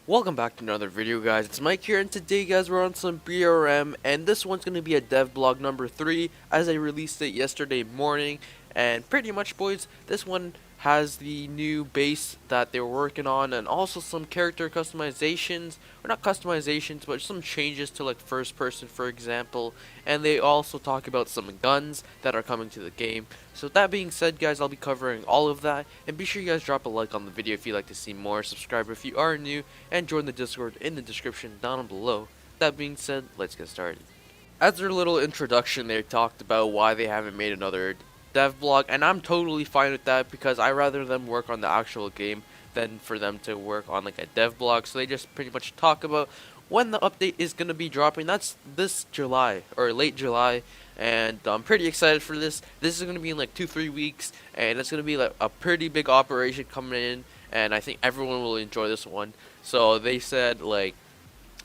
Welcome back to another video, guys. It's Mike here, and today, guys, we're on some BRM, and this one's going to be a dev blog number 3, as I released it yesterday morning. And pretty much, boys, this one has the new base that they're working on, and also some character customizations, or not customizations, but some changes to like first person, for example. And they also talk about some guns that are coming to the game. So with that being said, guys, I'll be covering all of that, and be sure you guys drop a like on the video if you'd like to see more, subscribe if you are new, and join the Discord in the description down below. That being said, let's get started. As their little introduction, they talked about why they haven't made another dev blog, and I'm totally fine with that because I rather them work on the actual game than for them to work on like a dev blog. So they just pretty much talk about when the update is going to be dropping. That's this July or late July, and I'm pretty excited for this. This is going to be in like 2-3 weeks, and it's going to be like a pretty big operation coming in, and I think everyone will enjoy this one. So they said like,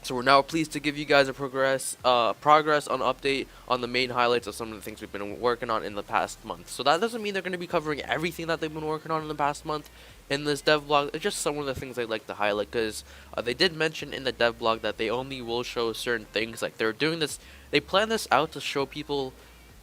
so we're now pleased to give you guys a progress on update on the main highlights of some of the things we've been working on in the past month. So that doesn't mean they're going to be covering everything that they've been working on in the past month in this dev blog. It's just some of the things I'd like to highlight, because they did mention in the dev blog that they only will show certain things. Like they're doing this, they plan this out to show people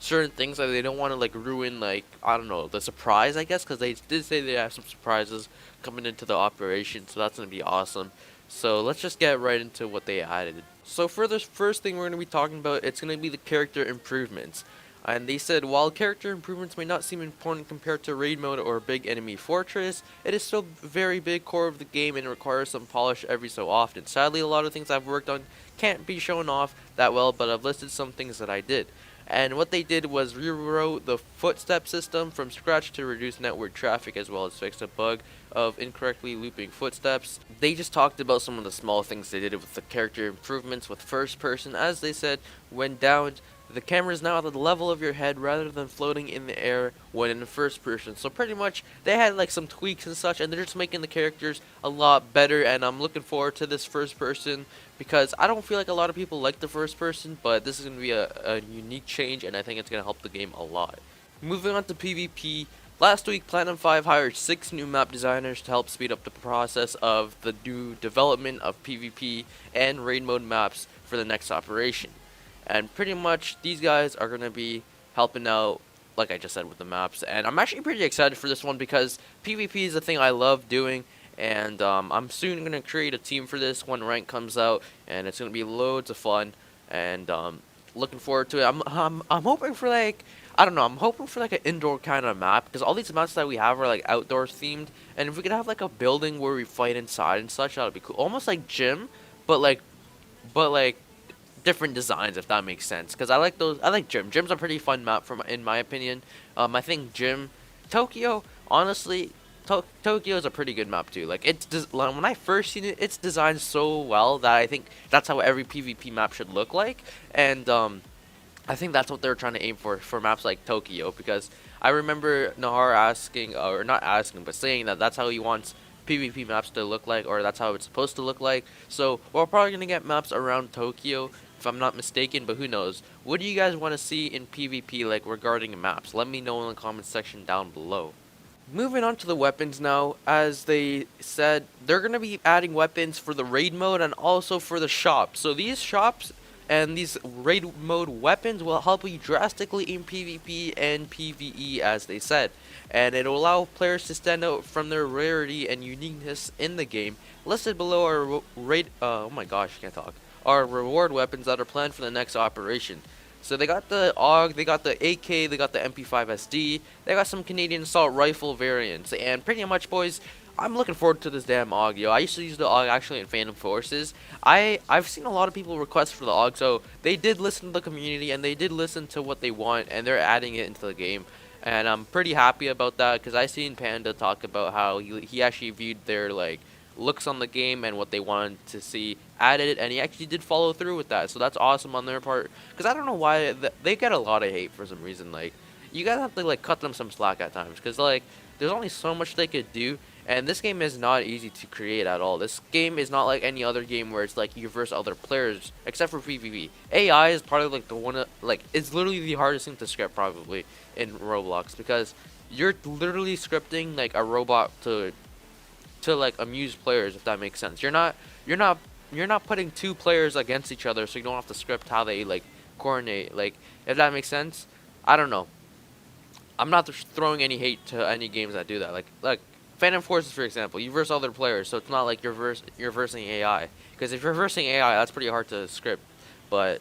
certain things that they don't want to like ruin, like, I don't know, the surprise, I guess, because they did say they have some surprises coming into the operation, so that's going to be awesome. So let's just get right into what they added. So for this first thing we're going to be talking about, it's going to be the character improvements. And they said, while character improvements may not seem important compared to raid mode or big enemy fortress, it is still a very big core of the game and requires some polish every so often. Sadly, a lot of things I've worked on can't be shown off that well, but I've listed some things that I did. And what they did was rewrote the footstep system from scratch to reduce network traffic, as well as fix a bug of incorrectly looping footsteps. They just talked about some of the small things they did with the character improvements with first person. As they said, when downed, the camera is now at the level of your head rather than floating in the air when in first person. So pretty much they had like some tweaks and such, and they're just making the characters a lot better, and I'm looking forward to this first person because I don't feel like a lot of people like the first person, but this is going to be a unique change, and I think it's going to help the game a lot. Moving on to PvP. Last week, Platinum 5 hired 6 new map designers to help speed up the process of the new development of PvP and raid mode maps for the next operation. And pretty much these guys are going to be helping out, like I just said, with the maps. And I'm actually pretty excited for this one because PvP is a thing I love doing. And I'm soon going to create a team for this when rank comes out. And it's going to be loads of fun. And looking forward to it. I'm hoping for like, I don't know, I'm hoping for like an indoor kind of map, because all these maps that we have are like outdoor themed. And if we could have like a building where we fight inside and such, that would be cool. Almost like gym, but like different designs, if that makes sense, because I like those. I like gym. Gym's a pretty fun map in my opinion. I think gym, Tokyo, honestly, Tokyo is a pretty good map too. Like when I first seen it, it's designed so well that I think that's how every PvP map should look like. And I think that's what they're trying to aim for maps like Tokyo, because I remember Nahar asking, or not asking, but saying that that's how he wants PvP maps to look like, or that's how it's supposed to look like. So we're probably gonna get maps around Tokyo, if I'm not mistaken, but who knows. What do you guys want to see in PvP, like regarding maps? Let me know in the comments section down below. Moving on to the weapons now, as they said, they're going to be adding weapons for the raid mode and also for the shop. So these shops and these raid mode weapons will help you drastically in PvP and PvE, as they said. And it will allow players to stand out from their rarity and uniqueness in the game. Listed below are oh my gosh, I can't talk. Are reward weapons that are planned for the next operation. So they got the AUG, they got the AK, they got the MP5 SD, they got some Canadian assault rifle variants, and pretty much, boys, I'm looking forward to this damn AUG, yo. I used to use the AUG actually in Phantom Forces. I've seen a lot of people request for the AUG, so they did listen to the community and they did listen to what they want, and they're adding it into the game. And I'm pretty happy about that, because I seen Panda talk about how he actually viewed their like looks on the game and what they wanted to see added, and he actually did follow through with that. So that's awesome on their part, because I don't know why they get a lot of hate for some reason. Like, you guys have to like cut them some slack at times, because like there's only so much they could do, and this game is not easy to create at all. This game is not like any other game where it's like you versus other players, except for PvP. AI is probably like the one, like it's literally the hardest thing to script probably in Roblox, because you're literally scripting like a robot to to like amuse players, if that makes sense. You're not putting two players against each other, so you don't have to script how they like coordinate. Like, if that makes sense. I don't know. I'm not throwing any hate to any games that do that. Like Phantom Forces, for example, you verse other players, so it's not like you're versing AI. Because if you're versing AI, that's pretty hard to script. But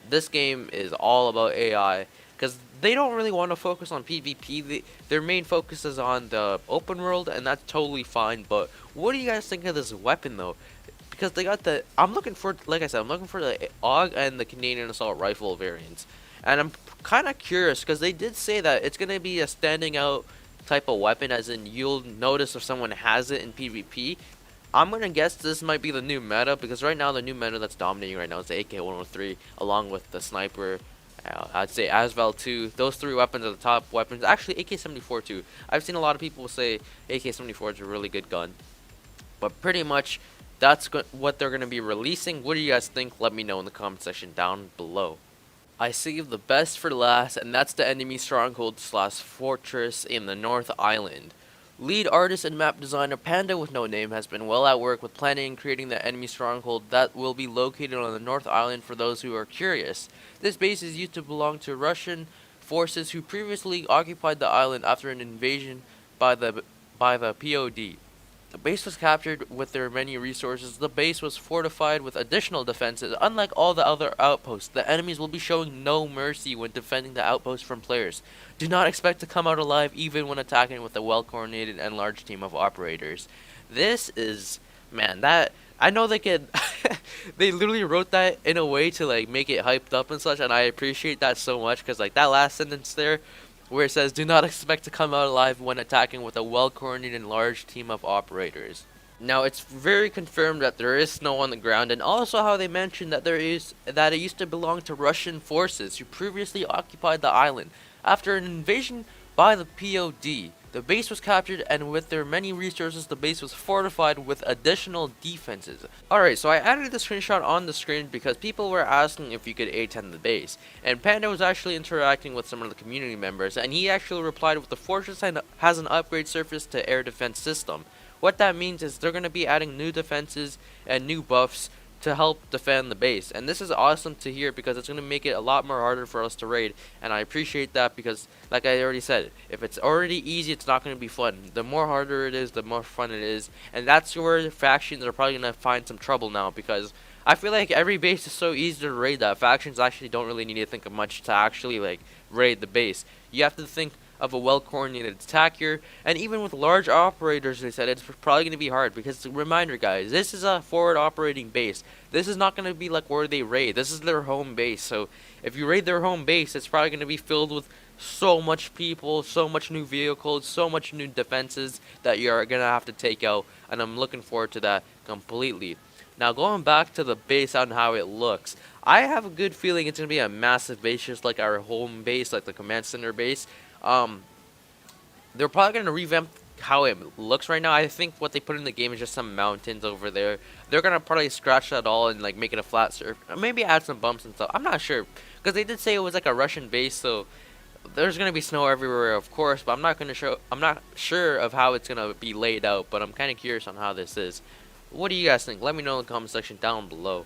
this game is all about AI, because they don't really want to focus on PvP. Their main focus is on the open world, and that's totally fine. But what do you guys think of this weapon, though? Because they got the, I'm looking for, like I said, I'm looking for the AUG and the Canadian Assault Rifle variants. And I'm kind of curious, because they did say that it's going to be a standing out type of weapon, as in you'll notice if someone has it in PvP. I'm going to guess this might be the new meta, because right now the new meta that's dominating right now is the AK-103, along with the sniper, I'd say Asval 2. Those three weapons are the top weapons. Actually, AK-74 too. I've seen a lot of people say AK-74 is a really good gun. But pretty much, that's what they're going to be releasing. What do you guys think? Let me know in the comment section down below. I saved the best for last, and that's the enemy stronghold / fortress in the North Island. Lead artist and map designer Panda with no name has been well at work with planning and creating the enemy stronghold that will be located on the North Island for those who are curious. This base is used to belong to Russian forces who previously occupied the island after an invasion by the POD. The base was captured with their many resources. The base was fortified with additional defenses. Unlike all the other outposts, the enemies will be showing no mercy when defending the outpost from players. Do not expect to come out alive even when attacking with a well-coordinated and large team of operators. This is, man, that, I know they could, they literally wrote that in a way to like make it hyped up and such, and I appreciate that so much, because like that last sentence there, where it says, do not expect to come out alive when attacking with a well-coordinated and large team of operators. Now, it's very confirmed that there is snow on the ground, and also how they mentioned that it used to belong to Russian forces who previously occupied the island. After an invasion by the POD, the base was captured, and with their many resources, the base was fortified with additional defenses. Alright, so I added the screenshot on the screen because people were asking if you could A10 the base, and Panda was actually interacting with some of the community members, and he actually replied with the fortress has an upgrade surface to air defense system. What that means is they're going to be adding new defenses and new buffs to help defend the base, and this is awesome to hear because it's going to make it a lot more harder for us to raid, and I appreciate that because, like I already said, if it's already easy, it's not going to be fun. The more harder it is, the more fun it is, and that's where factions are probably going to find some trouble now, because I feel like every base is so easy to raid that factions actually don't really need to think of much to actually like raid the base. You have to think of a well-coordinated attack here, and even with large operators, they said it's probably going to be hard, because reminder guys, this is a forward operating base. This is not going to be like where they raid. This is their home base, so if you raid their home base, it's probably going to be filled with so much people, so much new vehicles, so much new defenses that you're going to have to take out, and I'm looking forward to that completely. Now, going back to the base and how it looks, I have a good feeling it's going to be a massive base, just like our home base, like the command center base. They're probably going to revamp how it looks right now. I think what they put in the game is just some mountains over there. They're going to probably scratch that all and like make it a flat surface. Maybe add some bumps and stuff. I'm not sure, because they did say it was like a Russian base, so there's going to be snow everywhere, of course, but I'm not sure of how it's going to be laid out, but I'm kind of curious on how this is. What do you guys think? Let me know in the comment section down below.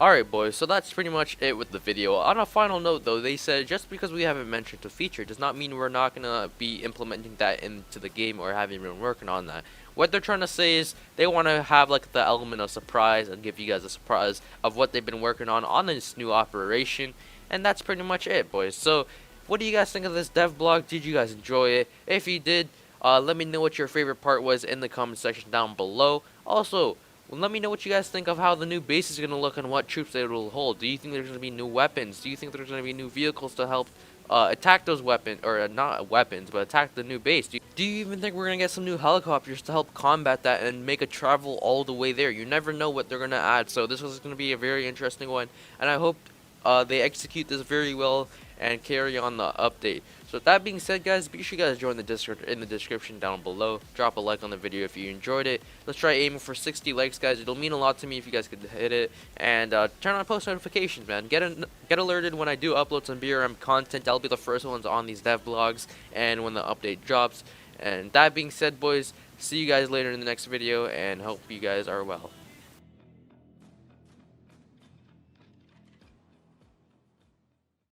Alright boys, so that's pretty much it with the video. On a final note though, they said just because we haven't mentioned a feature does not mean we're not going to be implementing that into the game or having been working on that. What they're trying to say is they want to have like the element of surprise and give you guys a surprise of what they've been working on this new operation. And that's pretty much it boys. So what do you guys think of this dev blog? Did you guys enjoy it? If you did, let me know what your favorite part was in the comment section down below. Also, let me know what you guys think of how the new base is going to look and what troops it will hold. Do you think there's going to be new weapons? Do you think there's going to be new vehicles to help attack those weapons, or not weapons, but attack the new base? Do you even think we're going to get some new helicopters to help combat that and make it travel all the way there? You never know what they're going to add, so this is going to be a very interesting one, and I hope they execute this very well and carry on the update. So with that being said guys, be sure you guys join the Discord in the description down below. Drop a like on the video if you enjoyed it. Let's try aiming for 60 likes guys. It'll mean a lot to me if you guys could hit it. And turn on post notifications, man. Get alerted when I do upload some BRM content. I'll be the first ones on these dev blogs and when the update drops. And that being said boys, See you guys later in the next video, and hope you guys are well.